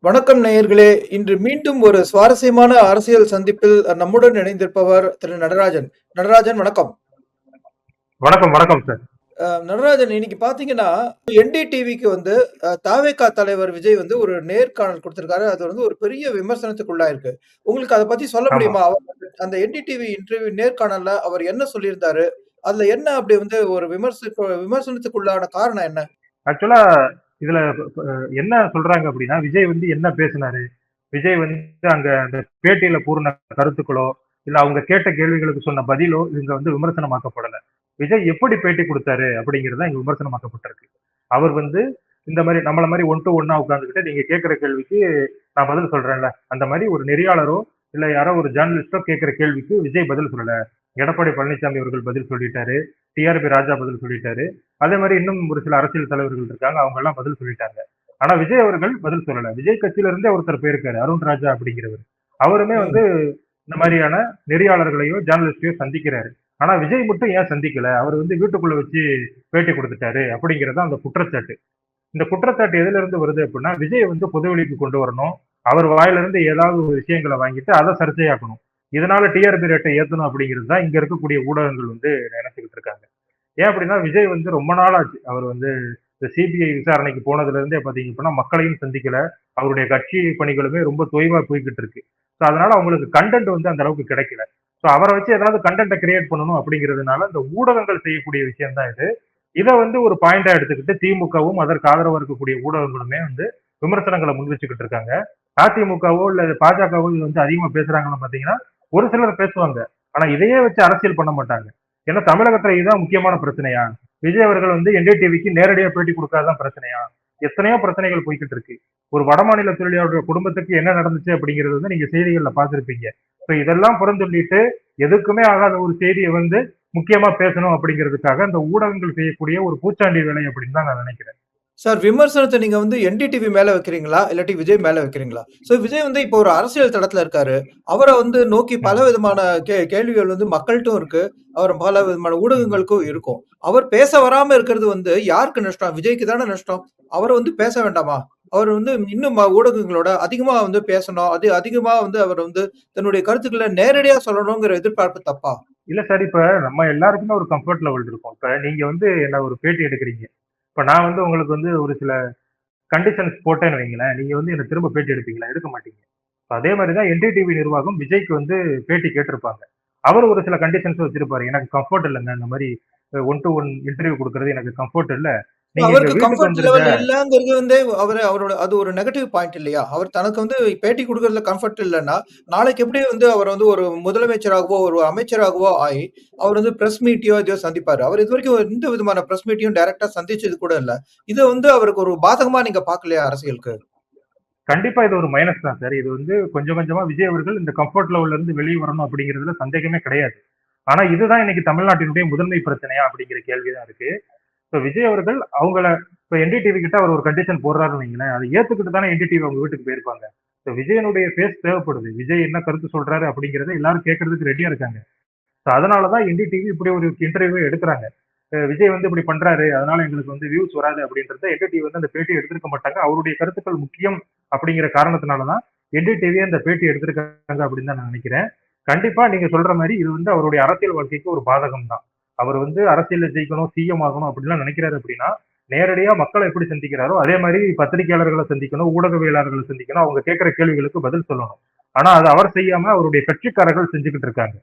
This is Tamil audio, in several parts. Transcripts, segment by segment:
வணக்கம் நேயர்களே! இன்று மீண்டும் ஒரு சுவாரஸ்யமான அரசியல் சந்திப்பில் நம்முடன் இணைந்திருப்பவர் திரு நடராஜன். நடராஜன் வணக்கம். வணக்கம், வணக்கம் சார். நடராஜன் இன்னைக்கு பார்த்தீங்கன்னா, என்டிடிவிக்கு வந்து தாவேகா தலைவர் விஜய் வந்து ஒரு நேர்காணல் குடுத்திருக்காரு. அது வந்து ஒரு பெரிய விமர்சனத்துக்கு உள்ளாயிருக்கு. உங்களுக்கு அத பத்தி சொல்ல ஆமா. முடியுமா? அந்த என்டிடிவி இன்டர்வியூ நேர்காணல்ல அவர் என்ன சொல்லியிருந்தாரு? அதுல என்ன அப்படி வந்து ஒரு விமர்சனத்துக்கு காரணம் என்ன? ஆக்சுவலா இதுல என்ன சொல்றாங்க அப்படின்னா, விஜய் வந்து என்ன பேசினாரு? விஜய் வந்து அங்க அந்த பேட்டியில கூறுன கருத்துக்களோ, இல்ல அவங்க கேட்ட கேள்விகளுக்கு சொன்ன பதிலோ, இங்க வந்து விமர்சனமாக்கப்படல. விஜய் எப்படி பேட்டி குடுத்தாரு அப்படிங்கிறது தான் இங்க விமர்சனமாக்கப்பட்டிருக்கு. அவர் வந்து இந்த மாரி நம்மள மாரி ஒன் டூ ஒன்னா உட்கார்ந்துகிட்டு நீங்க கேட்கிற கேள்விக்கு நான் பதில் சொல்றேன்ல, அந்த மாரி ஒரு நெறியாளரோ, இல்ல யாரோ ஒரு ஜர்னலிஸ்டோ கேட்கிற கேள்விக்கு விஜய் பதில் சொல்லல. எடப்பாடி பழனிசாமி அவர்கள் பதில் சொல்லிட்டாரு. டிஆர்பி ராஜா பதில் சொல்லிட்டாரு. அதே மாரி இன்னும் ஒரு சில அரசியல் தலைவர்கள் இருக்காங்க. அவங்க எல்லாம் பதில் சொல்லிட்டாங்க. ஆனா விஜய் அவர்கள் பதில் சொல்லல. விஜய் கட்சியில இருந்தே ஒருத்தர் போயிருக்காரு. அருண் ராஜா அப்படிங்கிறவர். அவருமே வந்து ம். இந்த மாதிரியான நெறியாளர்களையோ, ஜர்னலிஸ்டையோ சந்திக்கிறாரு. ஆனா விஜய் மட்டும் ஏன் சந்திக்கல? அவர் வந்து வீட்டுக்குள்ள வச்சு பேட்டி குடுத்துட்டாரு அப்படிங்கிறது தான் அந்த குற்றச்சாட்டு. இந்த குற்றச்சாட்டு எதிலிருந்து வருது அப்படின்னா, விஜய வந்து பொதுவெளிக்கு கொண்டு வரணும். அவர் வாயிலிருந்து ஏதாவது ஒரு விஷயங்கள வாங்கிட்டு அத சர்ச்சையாக்கணும். இதனால டிஆர்பி ரேட்ட ஏத்தணும் அப்படிங்கிறது தான் இங்க இருக்கக்கூடிய ஊடகங்கள் வந்து நினைச்சுக்கிட்டு இருக்காங்க. ஏன் அப்படின்னா, விஜய் வந்து ரொம்ப நாள் ஆச்சு. அவர் வந்து இந்த சிபிஐ விசாரணைக்கு போனதுல இருந்தே பார்த்தீங்க அப்படின்னா, மக்களையும் சந்திக்கல. அவருடைய கட்சி பணிகளுமே ரொம்ப தொய்வா போய்க்கிட்டு இருக்கு. ஸோ அதனால அவங்களுக்கு கன்டென்ட் வந்து அந்த அளவுக்கு கிடைக்கல. ஸோ அவர வச்சு ஏதாவது கன்டென்ட்ட கிரியேட் பண்ணணும் அப்படிங்கிறதுனால, இந்த ஊடகங்கள் செய்யக்கூடிய விஷயம் தான் இது. இத வந்து ஒரு பாயிண்டா எடுத்துக்கிட்டு திமுகவும், அதற்கு ஆதரவா இருக்கக்கூடிய ஊடகங்களுமே வந்து விமர்சனங்கள முன் வச்சுக்கிட்டு இருக்காங்க. அதிமுகவோ இல்ல பாஜகவோ இது வந்து அதிகமா பேசுறாங்கன்னு பார்த்தீங்கன்னா, ஒரு சிலர் பேசுவாங்க. ஆனா இதையே வச்சு அரசியல் பண்ண மாட்டாங்க. ஏன்னா தமிழகத்துல இதுதான் முக்கியமான பிரச்சனையா? விஜய் அவர்கள் வந்து என்டிடிவிக்கு நேரடியா பேட்டி குடுக்காததான் பிரச்சனையா? எத்தனையோ பிரச்சனைகள் போய்க்கிட்டு இருக்கு. ஒரு வடமாநில தொழிலாளருடைய குடும்பத்துக்கு என்ன நடந்துச்சு அப்படிங்கிறது வந்து நீங்க செய்திகள்ல பார்த்திருப்பீங்க. இப்ப இதெல்லாம் புறந்தள்ளிட்டு எதுக்குமே ஆகாத ஒரு செய்திய வந்து முக்கியமா பேசணும் அப்படிங்கிறதுக்காக இந்த ஊடகங்கள் செய்யக்கூடிய ஒரு பூச்சாண்டி வேலை அப்படின்னு தான் நான் நினைக்கிறேன். சார் விமர்சனத்த நீங்க வந்து என்டிடிவி மேல வைக்கிறீங்களா? இல்லாட்டி விஜய் மேல வைக்கிறீங்களா? விஜய் வந்து இப்போ ஒரு அரசியல் தடத்துல இருக்காரு. அவர வந்து நோக்கி பல ம். விதமான கேள்விகள் வந்து மக்கள்ட்டயும் இருக்கு. அவர் பல விதமான ம். ஊடகங்களுக்கும் இருக்கும். அவர் பேச வராம இருக்கிறது வந்து யாருக்கு நஷ்டம்? விஜய்க்கு தானே நஷ்டம். அவர வந்து பேச வேண்டாமா? அவர் வந்து இன்னும் ஊடகங்களோட அதிகமா வந்து பேசணும். அதிகமா வந்து அவர் வந்து தன்னுடைய கருத்துக்கள நேரடியா சொல்லணுங்கிற எதிர்பார்ப்பு தப்பா? இல்ல சார், இப்ப நம்ம எல்லாருக்குமே ஒரு கம்ஃபர்ட் லெவல் இருக்கும். இப்ப நீங்க வந்து என்ன ஒரு பேட்டி எடுக்குறீங்க. இப்ப நான் வந்து உங்களுக்கு வந்து ஒரு சில கண்டிஷன்ஸ் போட்டேன்னு வைங்களேன், நீங்க வந்து என்ன திரும்ப பேட்டி எடுப்பீங்களா? எடுக்க மாட்டீங்க. அதே மாரி தான் என்டிடிவி நிர்வாகம் விஜய்க்கு வந்து பேட்டி கேட்டிருப்பாங்க. அவரு ஒரு சில கண்டிஷன்ஸ் வச்சிருப்பாரு. எனக்கு கம்ஃபோர்ட் இல்லங்க. இந்த மாரி ஒன் டூ ஒன் இன்டர்வியூ குடுக்குறது எனக்கு கம்ஃபோர்ட் இல்ல. நீங்க எங்க அவருக்கு வீட்டுக்கு கம்ஃபர்ட் வந்துருங்க. லெவல் இல்லங்கிறது வந்து அவரோட அது ஒரு நெகட்டிவ் பாயிண்ட் இல்லையா? அவர் தனக்கு வந்து பேட்டி குடுக்குறதுல கம்ஃபர்ட் இல்லன்னா, நாளைக்கு எப்படி வந்து அவர் வந்து ஒரு முதலமைச்சராகவோ, ஒரு அமைச்சராகவோ ஆயி, அவர் வந்து பிரஸ் மீட்டையோ எதையோ சந்திப்பாரு. அவர் இதுவரைக்கும் எந்த விதமான பிரஸ் மீட்டையும் டைரக்ட்டா சந்திச்சது கூட இல்ல. இது வந்து அவருக்கு ஒரு பாதகமா நீங்க பார்க்கலையா அரசியலுக்கு? கண்டிப்பா இது ஒரு மைனஸ் தான் சார். இது வந்து கொஞ்சம் கொஞ்சமா விஜய் அவர்கள் இந்த கம்ஃபோர்ட் லெவல்ல இருந்து வெளிய வரணும் அப்படிங்கிறதுல சந்தேகமே கிடையாது. ஆனா இதுதான் இன்னைக்கு தமிழ்நாட்டினுடைய முதன்மை பிரச்சனையா அப்படிங்கிற கேள்வி தான் இருக்கு. இப்ப விஜய் அவர்கள் அவங்கள இப்ப என்டிடிவி கிட்ட அவர் ஒரு கண்டிஷன் போடுறாருன்னு வைங்களேன், அதை ஏத்துக்கிட்டு தானே என்டிடிவி அவங்க வீட்டுக்கு போயிருப்பாங்க. இப்ப விஜயனுடைய ஃபேஸ் தேவைப்படுது. விஜய் என்ன கருத்து சொல்றாரு அப்படிங்கிறத எல்லாரும் கேட்கறதுக்கு ரெடியா இருக்காங்க. அதனாலதான் என்டிடிவி இப்படி ஒரு இன்டர்வியூ எடுக்கிறாங்க. விஜய் வந்து இப்படி பண்றாரு, அதனால எங்களுக்கு வந்து வியூஸ் வராது அப்படின்றத என்டிடிவி வந்து அந்த பேட்டி எடுத்திருக்க மாட்டாங்க. அவருடைய கருத்துக்கள் முக்கியம் அப்படிங்கிற காரணத்தினாலதான் என்டிடிவி அந்த பேட்டி எடுத்திருக்காங்க அப்படின்னு தான் நான் நினைக்கிறேன். கண்டிப்பா நீங்க சொல்ற மாதிரி இது வந்து அவருடைய அரசியல் வாழ்க்கைக்கு ஒரு பாதகம் தான். அவர் வந்து அரசியல்ல ஜெயிக்கணும், சிஎம் ஆகணும் அப்படிலாம் நினைக்கிறாரு அப்படின்னா, நேரடியா மக்களை எப்படி சந்திக்கிறாரோ அதே மாதிரி பத்திரிகையாளர்களை சந்திக்கணும், ஊடகவியலாளர்களை சந்திக்கணும், அவங்க கேட்கிற கேள்விகளுக்கு பதில் சொல்லணும். ஆனா அது அவர் செய்யாம அவருடைய கட்சிக்காரர்கள் செஞ்சுக்கிட்டு இருக்காங்க.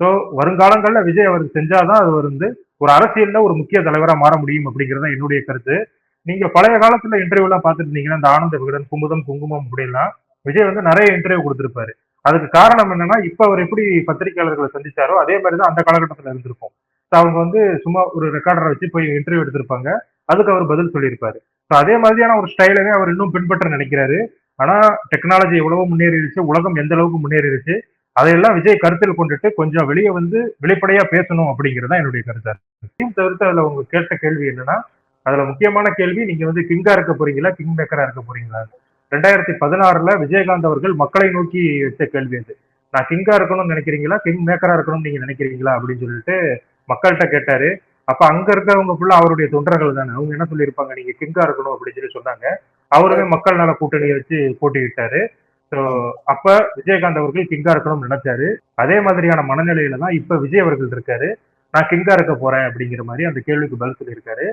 சோ வருங்காலங்கள்ல விஜய் அவருக்கு செஞ்சாதான் அது வந்து ஒரு அரசியல்ல ஒரு முக்கிய தலைவரா மாற முடியும் அப்படிங்கிறது தான் என்னுடைய கருத்து. நீங்க பழைய காலத்துல இன்டர்வியூ எல்லாம் பார்த்துருந்தீங்கன்னா இந்த ஆனந்த விகடன், குமுதம், குங்குமம் அப்படிலாம் விஜய் வந்து நிறைய இன்டர்வியூ கொடுத்திருப்பாரு. அதுக்கு காரணம் என்னன்னா இப்ப அவர் எப்படி பத்திரிகையாளர்களை சந்திச்சாரோ அதே மாதிரிதான் அந்த காலகட்டத்துல இருந்திருக்கும். So அவங்க வந்து சும்மா ஒரு ரெக்கார்டரை வச்சு போய் இன்டர்வியூ எடுத்திருப்பாங்க. அதுக்கு அவர் பதில் சொல்லியிருப்பாரு. So அதே மாதிரியான ஒரு ஸ்டைலவே அவர் இன்னும் பின்பற்ற நினைக்கிறாரு. ஆனா டெக்னாலஜி எவ்வளவோ முன்னேறிடுச்சு, உலகம் எந்த அளவுக்கு முன்னேறிடுச்சு, அதையெல்லாம் விஜய் கருத்தில் கொண்டுட்டு கொஞ்சம் வெளியே வந்து வெளிப்படையா பேசணும் அப்படிங்கிறது தான் என்னுடைய கருத்தா இருக்கு. தவிர்த்து அதுல உங்க கேட்ட கேள்வி என்னன்னா, அதுல முக்கியமான கேள்வி நீங்க வந்து கிங்கா இருக்க போறீங்களா, கிங் மேக்கரா இருக்க போறீங்களா? 2016ல விஜயகாந்த் அவர்கள் மக்களை நோக்கி வச்ச கேள்வி அது. நான் கிங்கா இருக்கணும்னு நினைக்கிறீங்களா, கிங் மேக்கரா இருக்கணும்னு நீங்க நினைக்கிறீங்களா அப்படின்னு சொல்லிட்டு மக்கள்கிட்ட கேட்டாரு. அப்ப அங்க இருக்கிறவங்க ஃபுல்லா அவருடைய தொண்டர்கள் தானே. அவங்க என்ன சொல்லியிருப்பாங்க, நீங்க கிங்கா இருக்கணும் அப்படின்னு சொல்லி சொன்னாங்க. அவருமே மக்கள் நல கூட்டணியை வச்சு போட்டியிட்டாரு. ஸோ ஆமா. அப்ப விஜயகாந்த் அவர்கள் கிங்கா இருக்கணும்னு நினைச்சாரு. அதே மாதிரியான மனநிலையில தான் இப்ப விஜய் அவர்கள் இருக்காரு. நான் கிங்கா இருக்க போறேன் அப்படிங்கிற மாதிரி அந்த கேள்விக்கு பதில் சொல்லியிருக்காரு.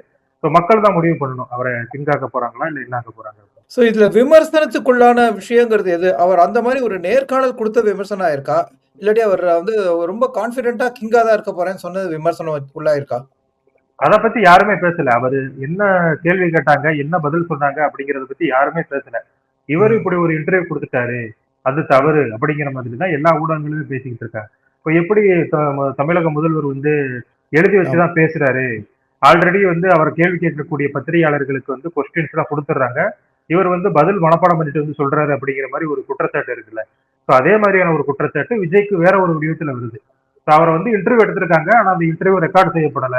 ஸோ மக்கள் தான் முடிவு பண்ணணும். அவரை கிங்காக்க போறாங்களா இல்ல என்ன ஆக்க போறாங்க. ஸோ இதுல விமர்சனத்துக்குள்ளான விஷயங்கிறது எது? அவர் அந்த மாரி ஒரு நேர்காணல் குடுத்த விமர்சனம் ஆயிருக்கா? இல்லாட்டி அவர் வந்து ரொம்ப கான்ஃபிடென்ட்டா கிங்கா தான் இருக்க போறேன்னு சொன்னது விமர்சனம் உள்ளாயிருக்கா? அத பத்தி யாருமே பேசல. அவரு என்ன கேள்வி கேட்டாங்க, என்ன பதில் சொன்னாங்க அப்படிங்கறத பத்தி யாருமே பேசல. இவரு ம். இப்படி ஒரு இன்டர்வியூ குடுத்துட்டாரு. அது ம். தவறு அப்படிங்கிற மாதிரி தான் எல்லா ஊடகங்களுமே பேசிக்கிட்டு இருக்காங்க. இப்ப எப்படி தமிழக முதல்வர் வந்து எழுதி வச்சு ஆமா. தான் பேசுறாரு. ஆல்ரெடி வந்து அவர் கேள்வி கேட்கக்கூடிய பத்திரிகையாளர்களுக்கு வந்து கொஸ்டின்ஸ் எல்லாம் குடுத்துடுறாங்க. இவர் வந்து பதில் மனப்பாடம் பண்ணிட்டு வந்து சொல்றாரு அப்படிங்கிற மாதிரி ஒரு குற்றச்சாட்டு இருக்குல்ல. சோ அதே மாதிரியான ஒரு குற்றச்சாட்டு விஜய்க்கு வேற ஒரு வடிவத்துல வருது. சோ அவரை வந்து இன்டர்வியூ எடுத்திருக்காங்க. ஆனா அந்த இன்டர்வியூ ரெக்கார்ட் செய்யப்படல.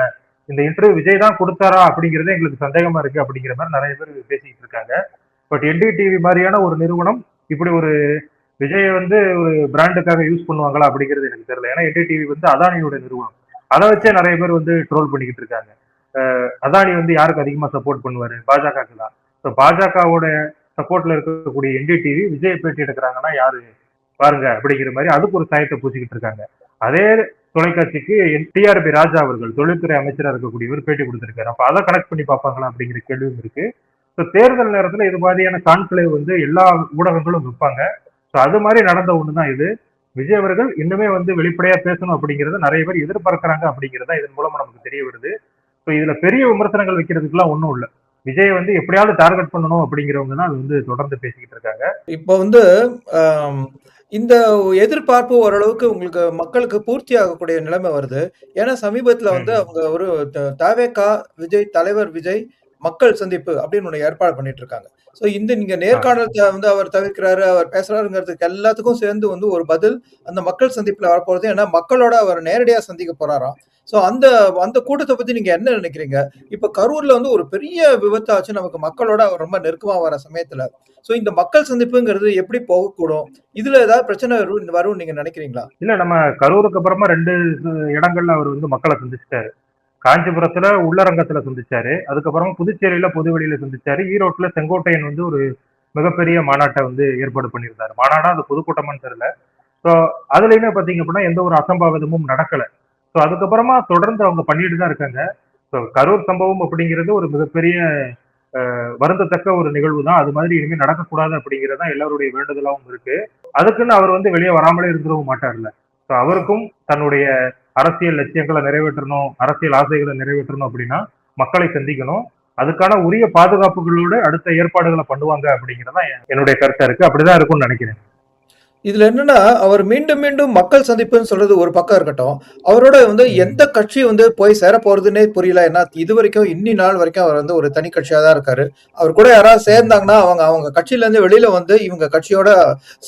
இந்த இன்டர்வியூ விஜய் தான் கொடுத்தாரா அப்படிங்கிறதே எங்களுக்கு சந்தேகமா இருக்கு அப்படிங்கிற மாதிரி நிறைய பேர் பேசிக்கிட்டு இருக்காங்க. பட் என்டிடிவி மாதிரியான ஒரு நிறுவனம் இப்படி ஒரு விஜயை வந்து ஒரு பிராண்டுக்காக யூஸ் பண்ணுவாங்களா அப்படிங்கிறது எனக்கு தெரியல. ஏன்னா என்டிடிவி வந்து அதானியோட நிறுவனம். அதை வச்சே நிறைய பேர் வந்து ட்ரோல் பண்ணிக்கிட்டு இருக்காங்க. அதானி வந்து யாருக்கு அதிகமா சப்போர்ட் பண்ணுவாரு? பாஜகவுக்கு தான். ஸோ பாஜகவோட சப்போர்ட்ல இருக்கக்கூடிய என்டிடிவி விஜயை பேட்டி எடுக்கிறாங்கன்னா யாரு பாருங்க அப்படிங்கிற மாதிரி அதுக்கு ஒரு சாயத்தை பூசிக்கிட்டு இருக்காங்க. அதே தொலைக்காட்சிக்கு டிஆர்பி ராஜா அவர்கள் தொழில்துறை அமைச்சராக இருக்கக்கூடியவர் பேட்டி கொடுத்திருக்காரு. அப்ப அதை கனெக்ட் பண்ணி பார்ப்பாங்களா அப்படிங்கிற கேள்வியும் இருக்கு. ஸோ தேர்தல் நேரத்துல இது மாதிரியான கான்க்ளேவ் வந்து எல்லா ஊடகங்களும் வைப்பாங்க. ஸோ அது மாதிரி நடந்த ஒண்ணுதான் இது. விஜய் அவர்கள் இன்னுமே வந்து வெளிப்படையா பேசணும் அப்படிங்கறத நிறைய பேர் எதிர்பார்க்கறாங்க அப்படிங்கறத இதன் மூலமா நமக்கு தெரிய வருது. ஸோ இதுல பெரிய விமர்சனங்கள் வைக்கிறதுக்குலாம் ஒண்ணும் இல்ல. விஜய் வந்து எப்படியாவது டார்கெட் பண்ணணும் அப்படிங்கிறவங்க தான் அது வந்து தொடர்ந்து பேசிக்கிட்டு இருக்காங்க. இப்போ வந்து அம் இந்த எதிர்பார்ப்பு ஓரளவுக்கு உங்களுக்கு மக்களுக்கு பூர்த்தி ஆகக்கூடிய நிலைமை வருது. ஏன்னா சமீபத்தில வந்து ம், அவங்க ஒரு தவேகா விஜய் தலைவர் விஜய் மக்கள் சந்திப்பு அப்படின்னு ஒண்ணு ஏற்பாடு பண்ணிட்டு இருக்காங்க. ஸோ இந்த நீங்க ஆ, நேர்காணல் வந்து அவர் தவிர்க்கிறாரு, அவர் பேசுறாருங்கிறதுக்கு எல்லாத்துக்கும் சேர்ந்து வந்து ஒரு பதில் அந்த மக்கள் சந்திப்புல வரப்போறது. ஏன்னா மக்களோட அவர் நேரடியா சந்திக்க போறாராம். ஸோ அந்த அந்த கூட்டத்த பத்தி நீங்க என்ன நினைக்கிறீங்க? இப்ப கரூர்ல வந்து ஒரு பெரிய விபத்தாச்சு நமக்கு மக்களோட அவர் ரொம்ப நெருக்கமா வர சமயத்துல. ஸோ இந்த மக்கள் சந்திப்புங்கிறது எப்படி போகக்கூடும்? இதுல ஏதாவது பிரச்சனை வரும்னு நீங்க நினைக்கிறீங்களா? இல்ல நம்ம கரூருக்கு அப்புறமா 2 இடங்கள்ல அவர் வந்து மக்களை சந்திச்சிட்டாரு. காஞ்சிபுரத்துல உள்ளரங்கத்துல சந்திச்சாரு. அதுக்கப்புறமா புதுச்சேரியில பொதுவெளியில சந்திச்சாரு. ஈரோட்டுல செங்கோட்டையன் வந்து ஒரு மிகப்பெரிய மாநாட்டை வந்து ஏற்பாடு பண்ணியிருந்தாரு. மாநாடா அது பொதுக்கூட்டமான்னு தெரியல. ஸோ அதுலயுமே பாத்தீங்க அப்படின்னா எந்த ஒரு அசம்பாவிதமும் நடக்கல. ஸோ அதுக்கப்புறமா தொடர்ந்து அவங்க பண்ணிட்டு தான் இருக்காங்க. ஸோ கரூர் சம்பவம் அப்படிங்கிறது ஒரு மிகப்பெரிய வருந்தத்தக்க ஒரு நிகழ்வு தான். அது மாதிரி இனிமே நடக்கக்கூடாது அப்படிங்கிறது தான் எல்லாருடைய வேண்டுதலாவும் இருக்கு. அதுக்குன்னு அவர் வந்து வெளியே வராமலே இருந்துடவும் மாட்டார்ல. ஸோ ஆ. அவருக்கும் தன்னுடைய அரசியல் லட்சியங்களை நிறைவேற்றணும், அரசியல் ஆசைகளை நிறைவேற்றணும் அப்படின்னா மக்களை சந்திக்கணும். அதுக்கான உரிய பாதுகாப்புகளோடு அடுத்த ஏற்பாடுகளை பண்ணுவாங்க அப்படிங்கிறதா என்னுடைய கருத்தா இருக்கு. அப்படிதான் இருக்கும்னு நினைக்கிறேன். இதுல என்னன்னா, அவர் மீண்டும், மீண்டும் மக்கள் சந்திப்புன்னு சொல்றது ஒரு பக்கம் இருக்கட்டும். அவரோட வந்து ம், எந்த கட்சி வந்து போய் சேரப்போறதுன்னே புரியல. ஏன்னா, இதுவரைக்கும் இன்னி நாள் வரைக்கும் அவர் வந்து ஒரு தனி கட்சியா தான் இருக்காரு. அவர் கூட யாராவது ம், சேர்ந்தாங்கன்னா, அவங்க அவங்க கட்சியிலேருந்து வெளியில வந்து இவங்க கட்சியோட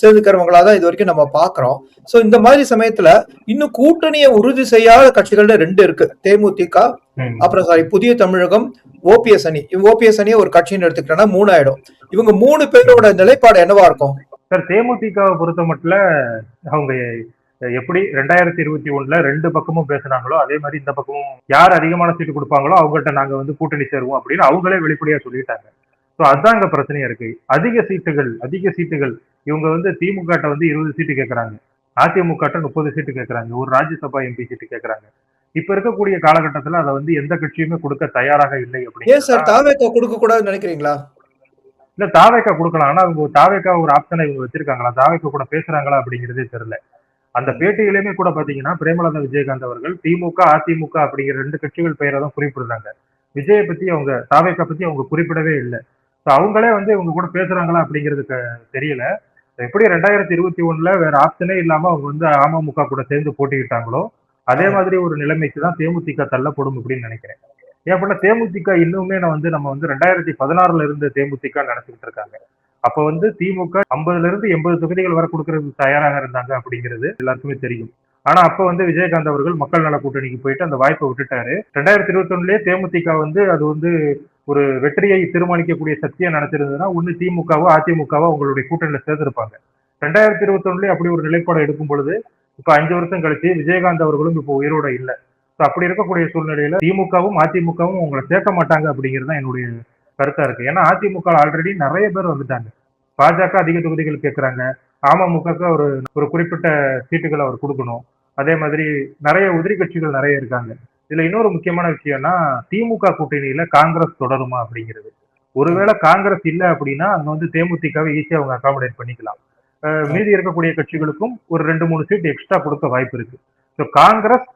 சேர்ந்துக்கிறவங்களா தான் இதுவரைக்கும் நம்ம பார்க்குறோம். ஸோ இந்த மாதிரி சமயத்துல இன்னும் கூட்டணிய உறுதி செய்யாத கட்சிகள்ல 2 இருக்கு. தேமுதிக, ம். அப்புறம் புதிய தமிழகம், ஓபிஎஸ் அணி. ஓபிஎஸ் அணிய ஒரு கட்சின்னு எடுத்துக்கிட்டோம்னா 3 ஆயிடும். இவங்க 3 பேரோட நிலைப்பாடு என்னவா இருக்கும்? சார் தேமுதிகவை பொறுத்த மட்டும் அவங்க எப்படி 2021ல 2 பக்கமும் பேசுனாங்களோ அதே மாதிரி இந்த பக்கமும் யார் அதிகமான சீட்டு கொடுப்பாங்களோ அவங்கள்ட்ட நாங்க வந்து கூட்டணி சேருவோம் அப்படின்னு அவங்களே வெளிப்படையா சொல்லிட்டாங்க. ஸோ அதுதான் இங்க பிரச்சனையா இருக்கு. அதிக சீட்டுகள் இவங்க வந்து திமுக வந்து 20 சீட்டு கேட்கறாங்க. அதிமுக 30 சீட்டு கேட்கறாங்க. ஒரு ராஜ்யசபா எம்பி சீட்டு கேட்கறாங்க. இப்ப இருக்கக்கூடிய காலகட்டத்துல அதை வந்து எந்த கட்சியுமே கொடுக்க தயாராக இல்லை ஏன் சார் அப்படிங்கிறதுதான். தாவேக்கா குடுக்கக்கூடாதுன்னு நினைக்கிறீங்களா? இல்ல தாவேக்கா கொடுக்கலாம். ஆனா அவங்க தாவேக்கா ஒரு ஆப்ஷனை இவங்க வச்சிருக்காங்களா? தாவேக்கா கூட பேசுறாங்களா அப்படிங்கிறதே தெரியல. அந்த ம். பேட்டியிலுமே கூட பாத்தீங்கன்னா பிரேமலதா விஜயகாந்த் அவர்கள் திமுக, அதிமுக அப்படிங்கிற 2 கட்சிகள் பெயரை தான் குறிப்பிடுறாங்க. விஜய பத்தி அவங்க தாவேக்கா பத்தி அவங்க குறிப்பிடவே இல்லை. அவங்களே வந்து இவங்க கூட பேசுறாங்களா அப்படிங்கிறது தெரியல. எப்படி 2021ல வேற ஆப்ஷனே இல்லாம அவங்க வந்து அமமுக கூட சேர்ந்து போட்டியிட்டாங்களோ அதே ஆமா. மாதிரி ஒரு நிலைமைக்கு தான் தேமுதிக தள்ளப்படும் அப்படின்னு நினைக்கிறேன். ஏன் அப்படின்னா தேமுதிக இன்னுமே நான் வந்து நம்ம வந்து 2016ல இருந்த தேமுதிக நினைச்சுக்கிட்டு இருக்காங்க. அப்ப வந்து திமுக 50ல இருந்து 80 தொகுதிகள் வரை கொடுக்கறதுக்கு தயாராக இருந்தாங்க அப்படிங்கிறது எல்லாருக்குமே தெரியும். ஆனா அப்ப வந்து விஜயகாந்த் அவர்கள் மக்கள் நல கூட்டணிக்கு போயிட்டு அந்த வாய்ப்பை விட்டுட்டாரு. 2021லயே தேமுதிக வந்து அது வந்து ஒரு வெற்றியை தீர்மானிக்கக்கூடிய சக்தியா நினைச்சிருந்ததுன்னா ஒண்ணு திமுகவோ அதிமுகவோ அவங்களுடைய கூட்டணியில சேர்ந்திருப்பாங்க. 2021லயே அப்படி ஒரு நிலைப்பாடு எடுக்கும் பொழுது இப்ப 5 வருஷம் கழிச்சு விஜயகாந்த் அவர்களும் இப்ப உயிரோட இல்ல. அப்படி இருக்கக்கூடிய சூழ்நிலையில திமுகவும் அதிமுகவும் உங்களை சேர்க்க மாட்டாங்க அப்படிங்கிறது தான் என்னுடைய கருத்தா இருக்கு. ஏன்னா அதிமுக ஆல்ரெடி நிறைய பேர் வந்துட்டாங்க. பாஜக அதிக தொகுதிகள் கேட்கறாங்க. அமமுகவுக்கு ஒரு ஒரு குறிப்பிட்ட சீட்டுகள் அவர் கொடுக்கணும். அதே மாதிரி நிறைய உதிரி கட்சிகள் நிறைய இருக்காங்க. இதுல இன்னொரு முக்கியமான விஷயம்னா திமுக கூட்டணியில காங்கிரஸ் தொடருமா அப்படிங்கிறது. ஆமா. ஒருவேளை காங்கிரஸ் இல்ல அப்படின்னா அங்க வந்து தேமுதிகவை ஈஸியா அவங்க அகாமடேட் பண்ணிக்கலாம். ஆ. மீதி இருக்கக்கூடிய கட்சிகளுக்கும் ஒரு 2, 3 சீட் எக்ஸ்ட்ரா கொடுக்க வாய்ப்பு இருக்கு. ஸோ காங்கிரஸ்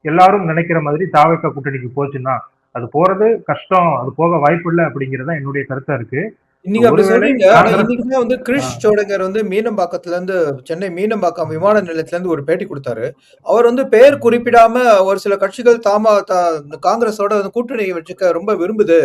எல்லாரும் நினைக்கிற மாதிரி தாவேகா கூட்டணிக்கு போச்சுன்னா அது போறது கஷ்டம், அது போக வாய்ப்பு இல்லை அப்படிங்கிறது தான் என்னுடைய கருத்தா இருக்கு. நீங்க அப்படி ஒருவேளை சொல்றீங்க. ஆனா காங்கிரஸ் இன்னைக்கு தான் வந்து ஆ, கிரிஷ் சோடங்கர் வந்து மீனம்பாக்கத்துல இருந்து சென்னை மீனம்பாக்கம் விமான நிலையத்துல இருந்து ஒரு பேட்டி குடுத்தாரு. அவர் வந்து பெயர் குறிப்பிடாம ஒரு சில கட்சிகள் காங்கிரஸோட வந்து கூட்டணி வச்சுக்க ரொம்ப விரும்புது.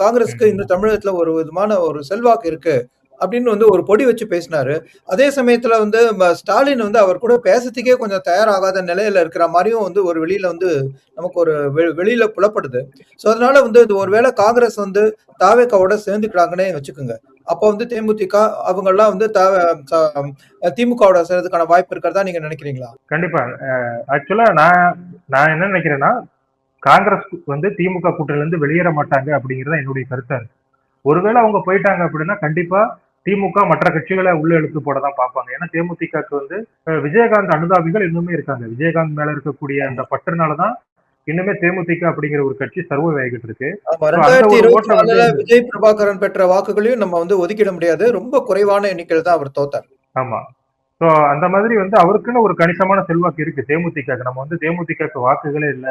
காங்கிரஸ்க்கு ம், இந்த தமிழகத்துல ஒரு விதமான ஒரு செல்வாக்கு இருக்கு. அப்படின்னு வந்து ஒரு பொடி வச்சு பேசினாரு. அதே சமயத்துல வந்து ஸ்டாலின் வந்து அவர் கூட பேசறதுக்கே கொஞ்சம் தயாராகாத நிலையில இருக்கிற மாரியும் வந்து ஒரு வெளியில வந்து நமக்கு ஒரு வெளியில புலப்படுது. ஸோ அதனால வந்து இது ஒருவேளை காங்கிரஸ் வந்து தாவேகாவோட சேர்ந்துக்கிறாங்கன்னே வச்சுக்கோங்க. அப்போ வந்து தேமுதிக அவங்கெல்லாம் வந்து திமுகவோட சேர்றதுக்கான வாய்ப்பு இருக்கிறதா நீங்க நினைக்கிறீங்களா? கண்டிப்பா. ஆக்சுவலா நான் நான் என்ன நினைக்கிறேன்னா காங்கிரஸ் வந்து திமுக கூட்டணியில இருந்து வெளியேற மாட்டாங்க அப்படிங்கறது என்னுடைய கருத்தா இருக்கு. ஒருவேளை அவங்க போயிட்டாங்க அப்படின்னா கண்டிப்பா திமுக மற்ற கட்சிகளை உள்ள இழுத்து போட தான் பார்ப்பாங்க. ஏன்னா தேமுதிகக்கு வந்து விஜயகாந்த் அனுதாபிகள் இன்னுமே இருக்காங்க. விஜயகாந்த் மேல இருக்கக்கூடிய அந்த ஆமா. பற்றுனாலதான் இன்னுமே தேமுதிக அப்படிங்கிற ஒரு கட்சி சர்வ் ஆகிட்டு இருக்கு. ஆமா. ஸோ அந்த ஒரு ஓட்டை வந்து 2024ல விஜய் பிரபாகரன் பெற்ற வாக்குகளையும் நம்ம வந்து ஒதுக்கிட முடியாது. ரொம்ப குறைவான எண்ணிக்கையில தான் அவர் தோத்தார். ஆமா. ஸோ அந்த மாதிரி வந்து அவருக்குன்னு ஒரு கணிசமான செல்வாக்கு இருக்கு தேமுதிக. நம்ம வந்து தேமுதிகக்கு வாக்குகளே இல்ல,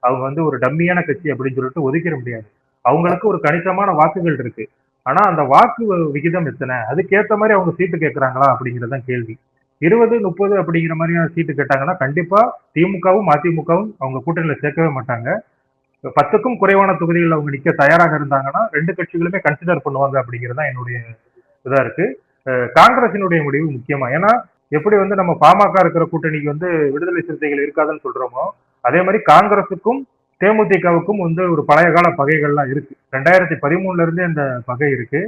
அவங்க வந்து ஒரு டம்மியான கட்சி அப்படின்னு சொல்லிட்டு ஒதுக்கிட முடியாது. அவங்களுக்கு ஒரு கணிசமான வாக்குகள் இருக்கு. ஆனா அந்த வாக்கு விகிதம் எத்தனை, அதுக்கேத்த மாதிரி அவங்க சீட்டு கேட்கறாங்களா அப்படிங்கறதுதான் கேள்வி. 20, 30 அப்படிங்கிற மாதிரியான சீட்டு கேட்டாங்கன்னா கண்டிப்பா திமுகவும் அதிமுகவும் அவங்க கூட்டணியில சேர்க்கவே மாட்டாங்க. 10க்கும் குறைவான தொகுதிகளில் அவங்க நிக்க தயாராக இருந்தாங்கன்னா 2 கட்சிகளுமே கன்சிடர் பண்ணுவாங்க அப்படிங்கிறது தான் என்னுடைய இதா இருக்கு. காங்கிரசினுடைய முடிவு முக்கியமா. ஏன்னா எப்படி வந்து நம்ம பாமக இருக்கிற கூட்டணிக்கு வந்து விடுதலை சிறுத்தைகள் இருக்காதுன்னு சொல்றோமோ, அதே மாதிரி காங்கிரசுக்கும் தேமுதிகவுக்கும் வந்து ஒரு பழைய கால பகைகள்லாம் இருக்கு. 2013ல இருந்தே அந்த பகை இருக்கு.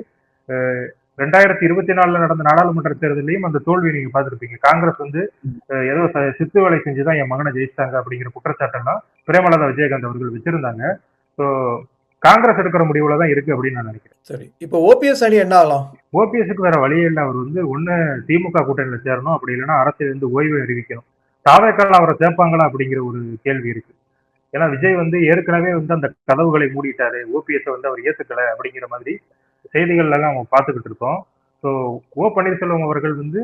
2024ல நடந்த நாடாளுமன்ற தேர்தலையும் அந்த தோல்வியை நீங்க பார்த்திருப்பீங்க. காங்கிரஸ் வந்து ம். ஏதோ சித்து வேலை செஞ்சுதான் என் மகனை ஜெயிச்சிட்டாங்க அப்படிங்கிற குற்றச்சாட்டெல்லாம் பிரேமலதா விஜயகாந்த் அவர்கள் வச்சிருந்தாங்க. ஸோ காங்கிரஸ் எடுக்கிற முடிவுல தான் இருக்கு அப்படின்னு நான் நினைக்கிறேன். சரி. இப்போ ஓபிஎஸ் அணி என்ன ஆகலாம்? ஓபிஎஸ்க்கு வேற வழியே இல்லை. அவர் வந்து ஒண்ணு திமுக கூட்டணியில சேரணும், அப்படி இல்லைன்னா அரசியல் இருந்து ஓய்வு அறிவிக்கணும். தாவேக்கால அவரை சேர்ப்பாங்களா அப்படிங்கிற ஒரு கேள்வி இருக்கு. ஏன்னா விஜய் வந்து ஏற்கனவே வந்து அந்த கதவுகளை மூடிட்டாரு, ஓபிஎஸ் வந்து அவர் ஏத்துக்கல அப்படிங்கிற மாதிரி செய்திகள்ல எல்லாம் நம்ம பார்த்துக்கிட்டு இருக்கோம். ஸோ பன்னீர்செல்வம் அவர்கள் வந்து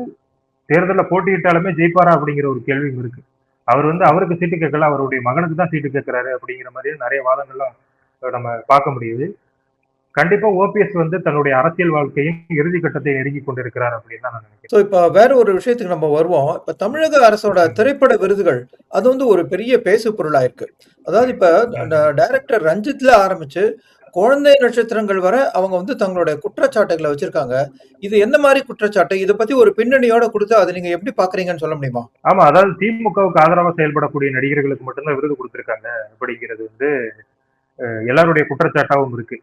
தேர்தலில் போட்டியிட்டாலுமே ஜெயிப்பாரா அப்படிங்கிற ஒரு கேள்வியும் இருக்கு. அவர் வந்து அவருக்கு சீட்டு கேட்கல, அவருடைய மகனுக்கு தான் சீட்டு கேட்கிறாரு அப்படிங்கிற மாதிரி நிறைய வாதங்கள்லாம் நம்ம பார்க்க முடியுது. கண்டிப்பா ஓபிஎஸ் வந்து தன்னுடைய அரசியல் வாழ்க்கையின் இறுதி கட்டத்தை நெருங்கி கொண்டிருக்கிறார் அப்படின்னு தான் நான் நினைக்கிறேன். ஸோ இப்ப வேற ஒரு விஷயத்துக்கு நம்ம வருவோம். இப்ப தமிழக அரசோட ம், திரைப்பட விருதுகள், அது வந்து ஒரு பெரிய பேசு பொருளா இருக்கு. அதாவது இப்ப அந்த ம், டைரக்டர் ரஞ்சித்ல ஆரம்பிச்சு, குழந்தை நட்சத்திரங்கள் வர அவங்க வந்து தங்களுடைய குற்றச்சாட்டுகள வச்சிருக்காங்க. இது எந்த மாரி குற்றச்சாட்டு? இத பத்தி ஒரு பின்னணியோட குடுத்தா அத நீங்க எப்படி பார்க்குறீங்கன்னு சொல்ல முடியுமா? ஆமா. அதாவது திமுகவுக்கு ஆதரவா செயல்படக்கூடிய நடிகர்களுக்கு மட்டும்தான் விருது கொடுத்திருக்காங்க அப்படிங்கிறது வந்து எல்லாருடைய குற்றச்சாட்டாவும் இருக்கு.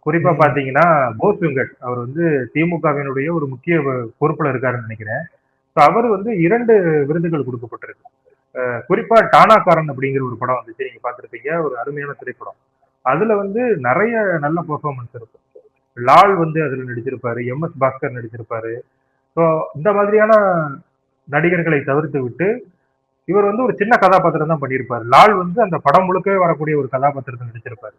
குறிப்பா ம். பாத்தீங்கன்னா போஸ் வெங்கட் அவர் வந்து திமுகவினுடைய ஒரு முக்கிய பொறுப்புல இருக்காருன்னு நினைக்கிறேன். அவர் வந்து 2 விருதுகள் கொடுக்கப்பட்டிருக்கு. குறிப்பா டானாக்காரன் அப்படிங்கிற ஒரு படம் வந்துச்சு, நீங்க பார்த்திருப்பீங்க. ஒரு அருமையான திரைப்படம். அதுல வந்து நிறைய நல்ல பெர்ஃபார்மன்ஸ் இருக்கும். லால் வந்து அதுல நடிச்சிருப்பாரு, எம்.எஸ். பாஸ்கர் நடிச்சிருப்பாரு. ஸோ இந்த மாதிரியான நடிகர்களை தவிர்த்து விட்டு இவர் வந்து ஒரு சின்ன கதாபாத்திரம் தான் பண்ணியிருப்பாரு. லால் வந்து அந்த படம் முழுக்கவே வரக்கூடிய ஒரு கதாபாத்திரத்தை நடிச்சிருப்பாரு.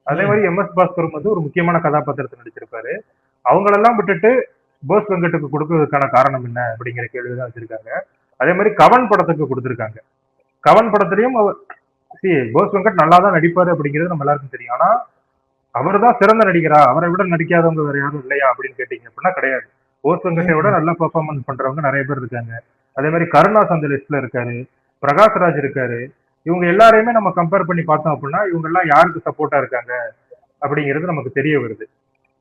அதே ம். மாதிரி எம்.எஸ். பாஸ்கரும் வந்து ஒரு முக்கியமான கதாபாத்திரத்தை நடிச்சிருப்பாரு. அவங்களெல்லாம் விட்டுட்டு போஸ் வெங்கட்டுக்கு கொடுக்கறதுக்கான காரணம் என்ன அப்படிங்கிற கேள்விதான் வச்சிருக்காங்க. அதே மாதிரி கவன் படத்துக்கு கொடுத்திருக்காங்க. கவன் படத்திலையும் அவர் போஸ் வெங்கட் நல்லா தான் நடிப்பாரு அப்படிங்கிறது நம்ம எல்லாருக்கும் தெரியும். ஆனா அவர் தான் சிறந்த நடிகரா, அவரை விட நடிக்காதவங்க வேற யாரும் இல்லையா அப்படின்னு கேட்டீங்க அப்படின்னா கிடையாது. போஸ் வெங்கட்டை விட ம். நல்லா பெர்ஃபார்மன்ஸ் பண்றவங்க நிறைய பேர் இருக்காங்க. அதே மாதிரி கருணாஸ் அந்த லிஸ்ட்ல இருக்காரு, பிரகாஷ்ராஜ் இருக்காரு. இவங்க எல்லாரையுமே நம்ம கம்பேர் பண்ணி பார்த்தோம் அப்படின்னா இவங்க எல்லாம் யாருக்கு சப்போர்ட்டா இருக்காங்க அப்படிங்கிறது நமக்கு தெரிய வருது.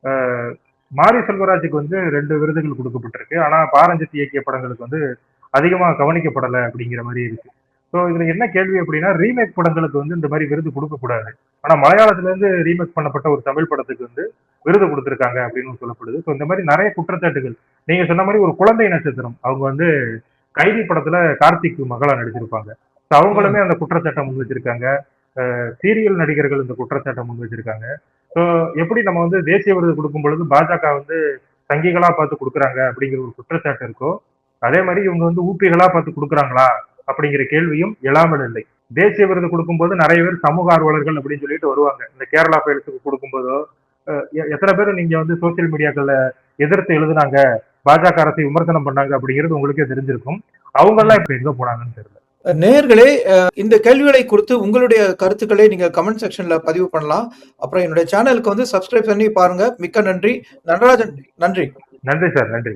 அஹ் மாரி செல்வராஜுக்கு வந்து 2 விருதுகள் கொடுக்கப்பட்டிருக்கு. ஆனா பாரஞ்சித் இயக்கிய படங்களுக்கு வந்து அதிகமா கவனிக்கப்படலை அப்படிங்கிற மாதிரி இருக்கு. ஸோ இதுல என்ன கேள்வி அப்படின்னா ரீமேக் படங்களுக்கு வந்து இந்த மாதிரி விருது கொடுக்க கூடாது. ஆனா மலையாளத்துல இருந்து ரீமேக் பண்ணப்பட்ட ஒரு தமிழ் படத்துக்கு வந்து விருது கொடுத்திருக்காங்க அப்படின்னு சொல்லப்படுது. ஸோ இந்த மாதிரி நிறைய குற்றச்சாட்டுகள். நீங்க சொன்ன மாதிரி ஒரு குழந்தை நட்சத்திரம் அவங்க வந்து கைதி படத்துல கார்த்திக் மகளா நடிச்சிருப்பாங்க. ஸோ ம். அவங்களுமே அந்த குற்றச்சாட்டை முன் வச்சிருக்காங்க. சீரியல் நடிகர்கள் இந்த குற்றச்சாட்டை முன் வச்சிருக்காங்க. ஸோ ஸோ எப்படி நம்ம வந்து தேசிய விருது கொடுக்கும் பொழுது பாஜக வந்து சங்கிகளா பார்த்து கொடுக்குறாங்க அப்படிங்கிற ஒரு குற்றச்சாட்டு இருக்கோ, அதே மாதிரி இவங்க வந்து ஊப்பிகளா பார்த்து கொடுக்குறாங்களா அப்படிங்கிற கேள்வியும் எழாமல் இல்லை. தேசிய விருது கொடுக்கும்போது நிறைய பேர் சமூக ஆர்வலர்கள் அப்படின்னு சொல்லிட்டு வருவாங்க. இந்த கேரளா ஃபைல்ஸுக்கு கொடுக்கும்போதோ எத்தனை பேர் நீங்க வந்து சோசியல் மீடியாக்கள்ல எதிர்த்து எழுதுனாங்க, பாஜக அரசை விமர்சனம் பண்ணாங்க அப்படிங்கிறது உங்களுக்கே தெரிஞ்சிருக்கும். அவங்க எல்லாம் இப்ப எங்க போனாங்கன்னு தெரியல. நேயர்களே, இந்த கேள்விகளை குறித்து உங்களுடைய கருத்துக்களை நீங்க கமெண்ட் செக்ஷன்ல பதிவு பண்ணலாம். அப்புறம் என்னுடைய சேனலுக்கு வந்து சப்ஸ்கிரைப் பண்ணி பாருங்க. மிக்க நன்றி. நடராஜன், நன்றி. நன்றி சார், நன்றி.